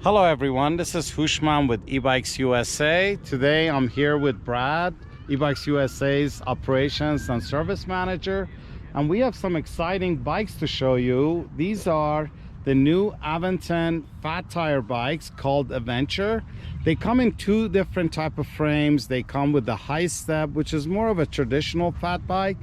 Hello everyone, this is Hushman with eBikes USA. Today I'm here with Brad, eBikes USA's operations and service manager, and we have some exciting bikes to show you. These are the new Aventon fat tire bikes called Aventure. They come in two different type of frames. They come with the high step, which is more of a traditional fat bike,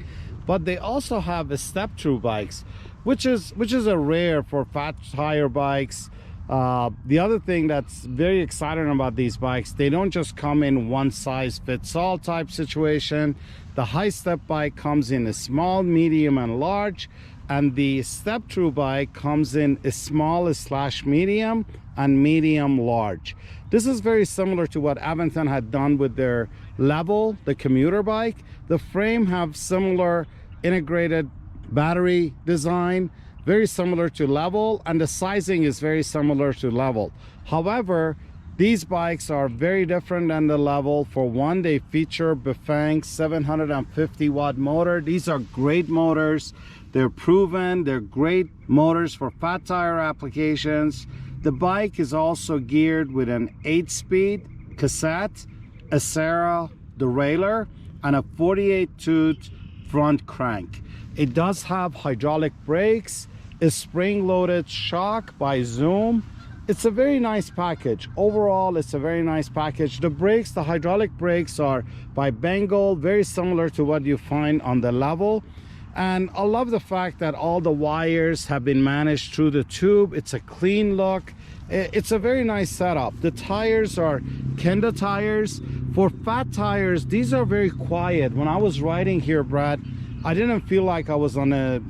but they also have a step-through bikes, which is a rare for fat tire bikes. The other thing that's very exciting about these bikes, they don't just come in one size fits all type situation. The high step bike comes in a small, medium and large, and the step through bike comes in a small / medium and medium large. This is very similar to what Aventon had done with their Level, the commuter bike. The frame have similar integrated battery design, very similar to Level, and the sizing is very similar to Level. However, these bikes are very different than the Level. For one, they feature Bafang 750 watt motor. These are great motors. They're proven, they're great motors for fat tire applications. The bike is also geared with an 8-speed cassette, a Serra derailleur, and a 48-tooth front crank. It does have hydraulic brakes, a spring-loaded shock by Zoom. It's a very nice package. Overall, it's a very nice package. The brakes, the hydraulic brakes are by Bengal, very similar to what you find on the Level. And I love the fact that all the wires have been managed through the tube. It's a clean look. It's a very nice setup. The tires are Kenda tires. For fat tires, these are very quiet. When I was riding here, Brad, I didn't feel like I was on a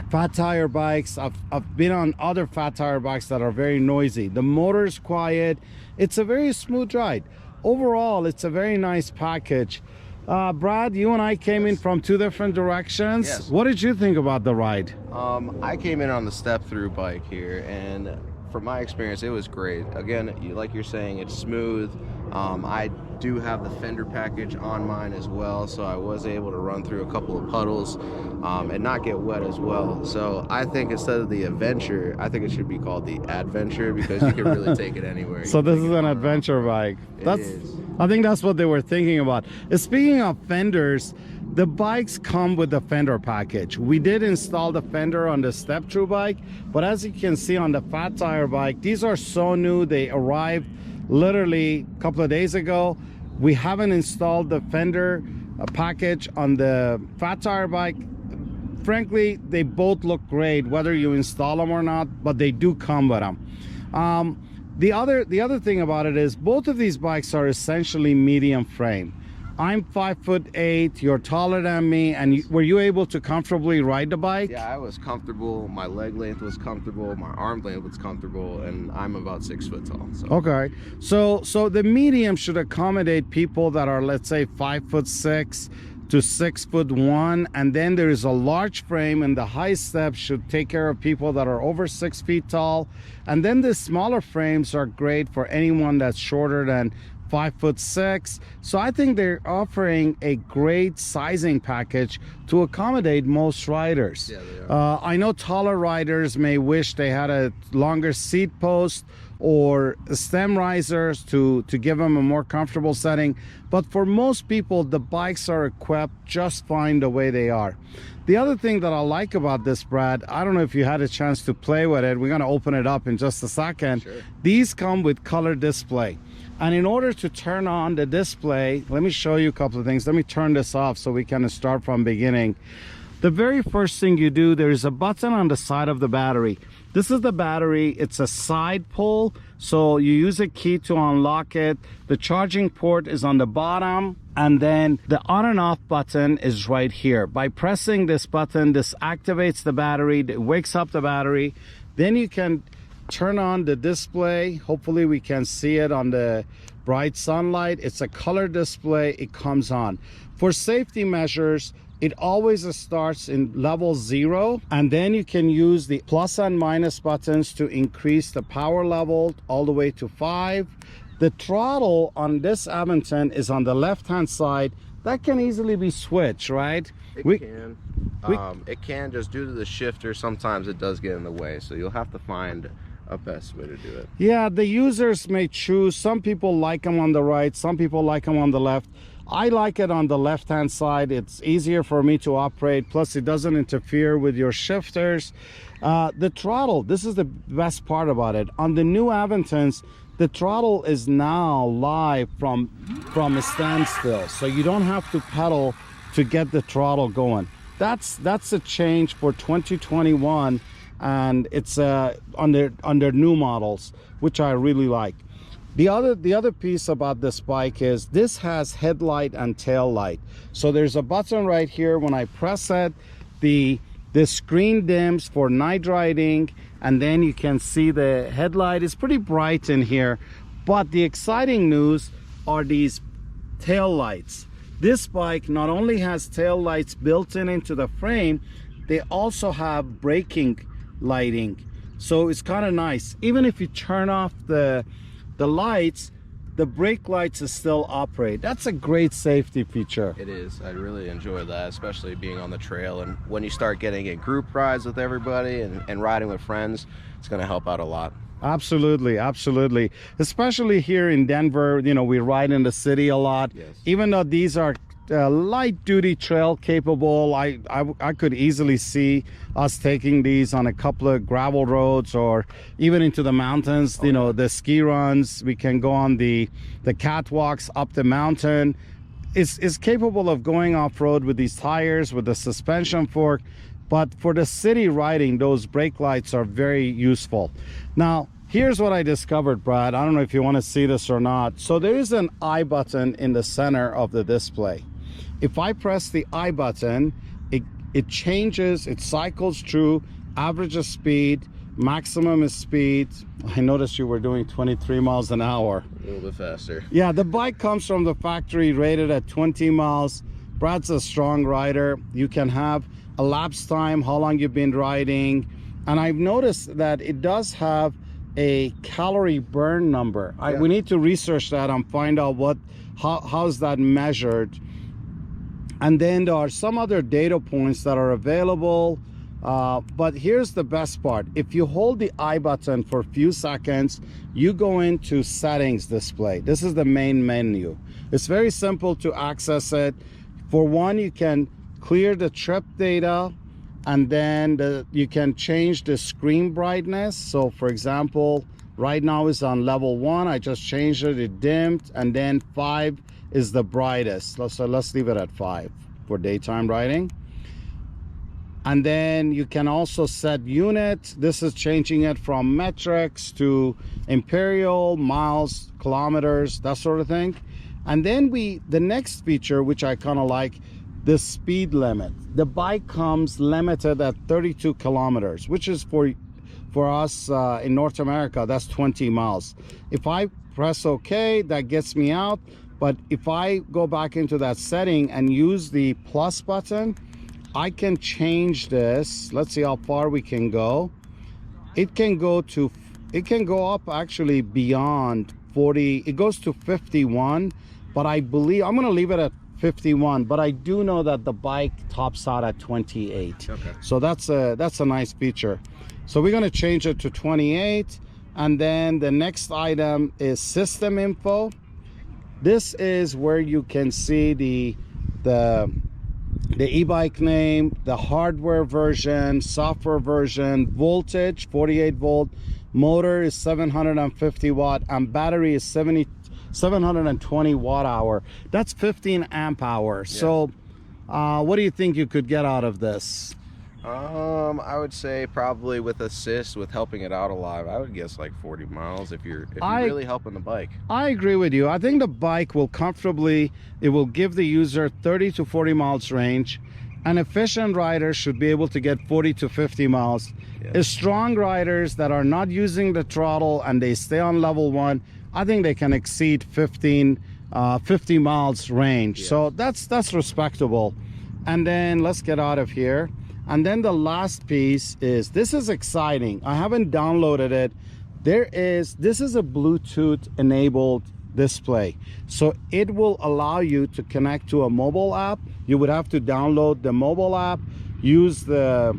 fat tire bikes. I've been on other fat tire bikes that are very noisy. The motor's quiet. It's a very smooth ride. Overall, it's a very nice package. Brad, you and I came in from two different directions. Yes. What did you think about the ride? I came in on the step-through bike here, and from my experience, it was great. Again, like you're saying, it's smooth. I do have the fender package on mine as well, so I was able to run through a couple of puddles and not get wet as well. So I think instead of the Adventure, I think it should be called the Adventure, because you can really take it anywhere. So this is an adventure bike. I think that's what they were thinking about. Speaking of fenders, the bikes come with the fender package. We did install the fender on the step-through bike, but as you can see on the fat tire bike, these are so new. They arrived literally a couple of days ago. We haven't installed the fender package on the fat tire bike. Frankly, they both look great whether you install them or not, but they do come with them. The other thing about it is both of these bikes are essentially medium frame. I'm 5'8", you're taller than me, and were you able to comfortably ride the bike? Yeah, I was comfortable. My leg length was comfortable. My arm length was comfortable, and I'm about 6 foot tall. So. Okay, so the medium should accommodate people that are, let's say, 5'6" to 6'1", and then there is a large frame, and the high step should take care of people that are over 6 feet tall, and then the smaller frames are great for anyone that's shorter than 5'6". So I think they're offering a great sizing package to accommodate most riders. Yeah, they are. I know taller riders may wish they had a longer seat post or stem risers to give them a more comfortable setting, but for most people the bikes are equipped just fine the way they are. The other thing that I like about this, Brad, I don't know if you had a chance to play with it. We're going to open it up in just a second. Sure. These come with color display, and in order to turn on the display, let me show you a couple of things. Let me turn this off so we can start from beginning. The very first thing you do, there is a button on the side of the battery. This is the battery. It's a side pull, so you use a key to unlock it. The charging port is on the bottom, and then the on and off button is right here. By pressing this button, this activates the battery, it wakes up the battery. Then you can turn on the display. Hopefully we can see it on the bright sunlight. It's a color display. It comes on. For safety measures, it always starts in level 0, and then you can use the plus and minus buttons to increase the power level all the way to 5. The throttle on this Aventon is on the left hand side. That can easily be switched, right? It can just, due to the shifter, sometimes it does get in the way, so you'll have to find a best way to do it. Yeah, the users may choose. Some people like them on the right, some people like them on the left. I like it on the left hand side. It's easier for me to operate, plus it doesn't interfere with your shifters. The throttle, this is the best part about it. On the new Aventons, the throttle is now live from a standstill, so you don't have to pedal to get the throttle going. That's a change for 2021, and it's under new models, which I really like. The other piece about this bike is this has headlight and tail light. So there's a button right here. When I press it, the screen dims for night riding, and then you can see the headlight is pretty bright in here. But the exciting news are these tail lights. This bike not only has tail lights built into the frame, they also have braking lighting. So it's kind of nice. Even if you turn off the lights, the brake lights is still operate. That's a great safety feature. It is. I really enjoy that, especially being on the trail, and when you start getting in group rides with everybody and riding with friends, it's going to help out a lot. Absolutely, absolutely. Especially here in Denver, you know, we ride in the city a lot. Yes. Even though these are light duty trail capable, I could easily see us taking these on a couple of gravel roads or even into the mountains. You know, the ski runs, we can go on the catwalks up the mountain. It's capable of going off-road with these tires, with the suspension fork. But for the city riding, those brake lights are very useful. Now, here's what I discovered, Brad. I don't know if you want to see this or not. So there is an I button in the center of the display. If I press the I button, it changes, it cycles through averages speed, maximum is speed. I noticed you were doing 23 miles an hour. A little bit faster. Yeah, the bike comes from the factory rated at 20 miles. Brad's a strong rider. You can have a lapse time, how long you've been riding. And I've noticed that it does have a calorie burn number. We need to research that and find out how's that measured. And then there are some other data points that are available. But here's the best part. If you hold the I button for a few seconds, you go into settings display. This is the main menu. It's very simple to access it. For one, you can clear the trip data, and then you can change the screen brightness. So for example, right now it's on level 1. I just changed it, it dimmed, and then 5 is the brightest. So let's leave it at 5 for daytime riding. And then you can also set unit. This is changing it from metrics to imperial, miles, kilometers, that sort of thing. And then the next feature, which I kind of like, the speed limit. The bike comes limited at 32 kilometers, which is for us in North America, that's 20 miles. If I press OK, that gets me out. But if I go back into that setting and use the plus button, I can change this. Let's see how far we can go. It can go up actually beyond 40. It goes to 51, but I believe I'm going to leave it at 51, but I do know that the bike tops out at 28. Okay. So that's a nice feature. So we're going to change it to 28, and then the next item is system info. This is where you can see the e-bike name, the hardware version, software version, voltage 48 volt, motor is 750 watt, and battery is 720 watt hour. That's 15 amp hours. Yes. So what do you think you could get out of this? I would say probably with assist, with helping it out a lot, I would guess like 40 miles if you're really helping the bike. I agree with you. I think the bike will it will give the user 30 to 40 miles range. An efficient rider should be able to get 40 to 50 miles. Yes. Strong riders that are not using the throttle and they stay on level 1, I think they can exceed 50 miles range. Yes. So that's respectable. And then let's get out of here. And then the last piece is, this is exciting. I haven't downloaded it. This is a Bluetooth enabled display. So it will allow you to connect to a mobile app. You would have to download the mobile app, use the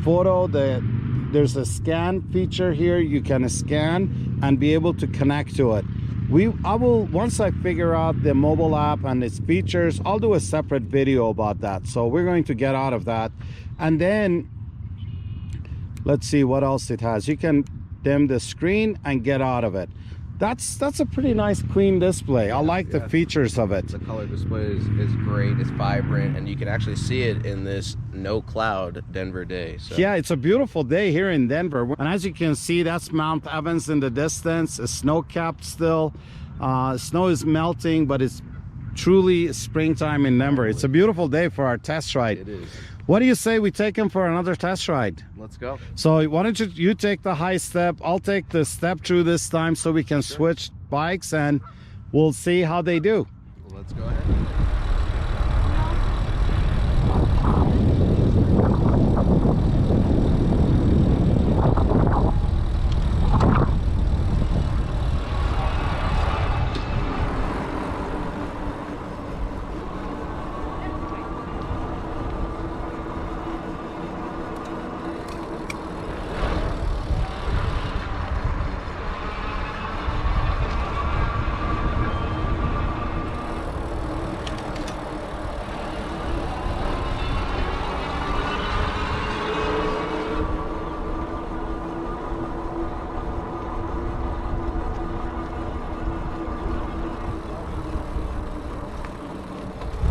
photo, there's a scan feature here. You can scan and be able to connect to it. I will, once I figure out the mobile app and its features, I'll do a separate video about that. So we're going to get out of that. And then let's see what else it has. You can dim the screen and get out of it. That's a pretty nice clean display. Yeah, I like the features of it. The color display is great. It's vibrant, and you can actually see it in this no cloud Denver day. So. Yeah, it's a beautiful day here in Denver. And as you can see, that's Mount Evans in the distance. It's snow-capped still. Snow is melting, but it's truly springtime in Denver. It's a beautiful day for our test ride. It is. What do you say we take him for another test ride? Let's go. So why don't you take the high step, I'll take the step through this time so we can switch bikes and we'll see how they do. Well, let's go ahead.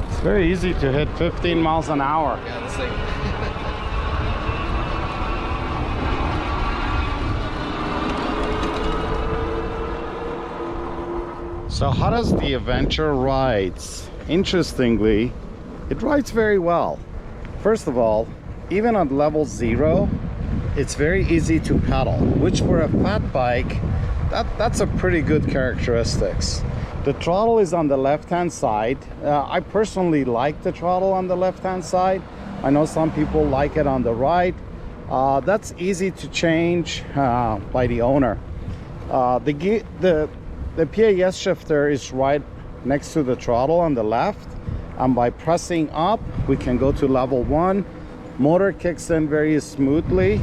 It's very easy to hit 15 miles an hour. Yeah, this thing. So how does the Aventure rides? Interestingly, it rides very well. First of all, even on level 0, it's very easy to pedal, which for a fat bike, that's a pretty good characteristics. The throttle is on the left-hand side. I personally like the throttle on the left-hand side. I know some people like it on the right. That's easy to change by the owner. The PAS shifter is right next to the throttle on the left, and by pressing up we can go to level 1. Motor kicks in very smoothly,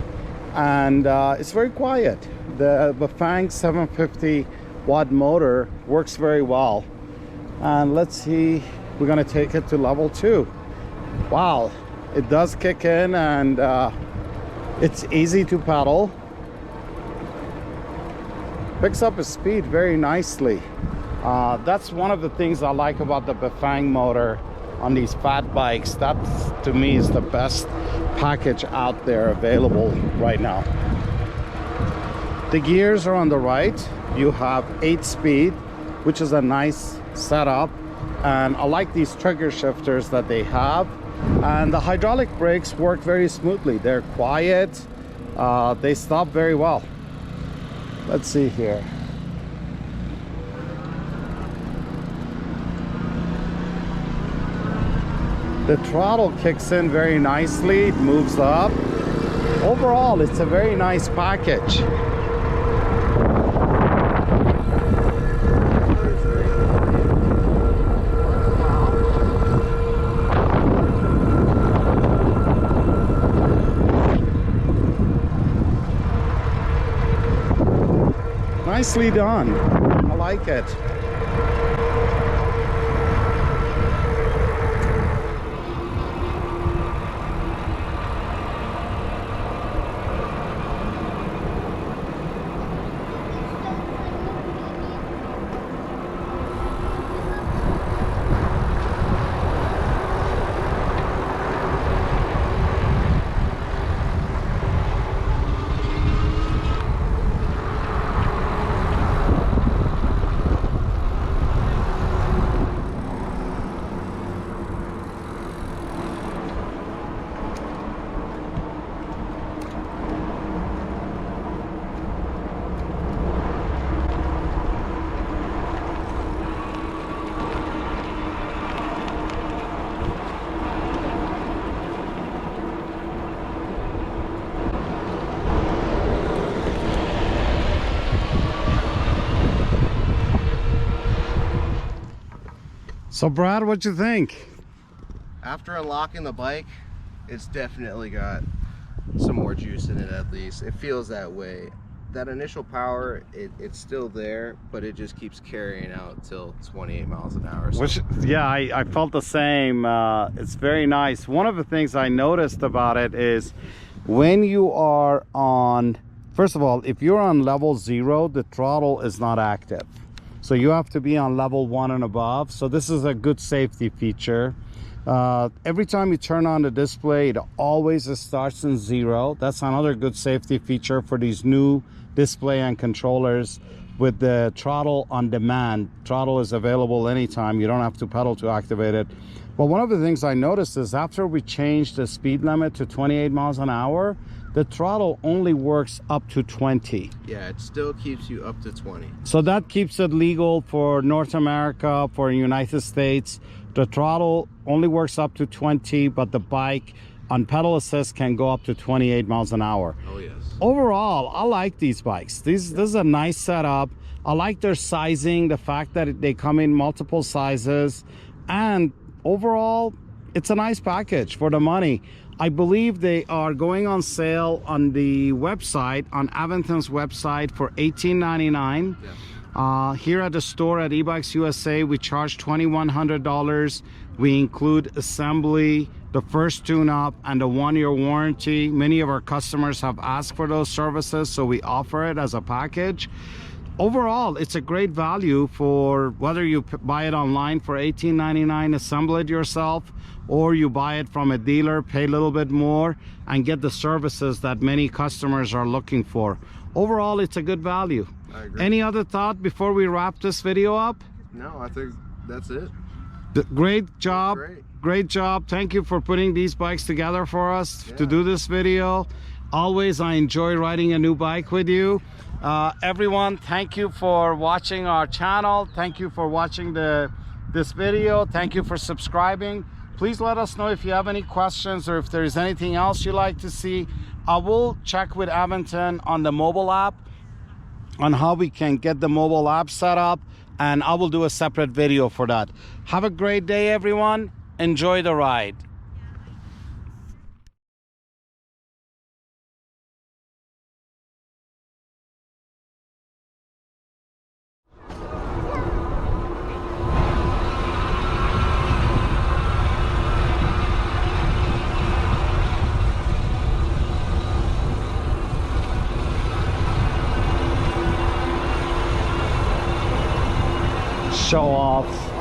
and it's very quiet. The Bafang 750 watt motor works very well. And let's see, we're gonna take it to level 2. Wow, it does kick in, and it's easy to pedal. Picks up its speed very nicely. That's one of the things I like about the Bafang motor on these fat bikes. That to me is the best package out there available right now. The gears are on the right. You have 8-speed, which is a nice setup, and I like these trigger shifters that they have. And the hydraulic brakes work very smoothly. They're quiet. They stop very well. Let's see here. The throttle kicks in very nicely. It moves up. Overall, it's a very nice package. Nicely done. I like it. So Brad, what'd you think? After unlocking the bike, it's definitely got some more juice in it at least. It feels that way. That initial power, it's still there, but it just keeps carrying out till 28 miles an hour. So. Which, yeah, I felt the same. It's very nice. One of the things I noticed about it is when you are on, first of all, if you're on level 0, the throttle is not active. So you have to be on level 1 and above. So this is a good safety feature. Every time you turn on the display, it always starts in 0. That's another good safety feature for these new display and controllers. With the throttle on demand, throttle is available anytime. You don't have to pedal to activate it. But one of the things I noticed is after we changed the speed limit to 28 miles an hour, the throttle only works up to 20. Yeah, it still keeps you up to 20. So that keeps it legal for North America, for United States. The throttle only works up to 20, but the bike on pedal assist can go up to 28 miles an hour. Oh yes. Overall, I like these bikes. This is a nice setup. I like their sizing, the fact that they come in multiple sizes, and overall, it's a nice package for the money. I believe they are going on sale on the website, on Aventon's website, for $18.99. Yeah. Here at the store at eBikes USA, we charge $2,100. We include assembly, the first tune-up, and the 1-year warranty. Many of our customers have asked for those services, so we offer it as a package. Overall, it's a great value for whether you buy it online for $18.99, assemble it yourself, or you buy it from a dealer, pay a little bit more, and get the services that many customers are looking for. Overall, it's a good value. I agree. Any other thought before we wrap this video up? No, I think that's it. Great job. Great job. Thank you for putting these bikes together for us to do this video. Always, I enjoy riding a new bike with you. Everyone, thank you for watching our channel. Thank you for watching this video. Thank you for subscribing. Please let us know if you have any questions or if there's anything else you'd like to see. I will check with Aventon on the mobile app, on how we can get the mobile app set up, and I will do a separate video for that. Have a great day, everyone. Enjoy the ride. Show off.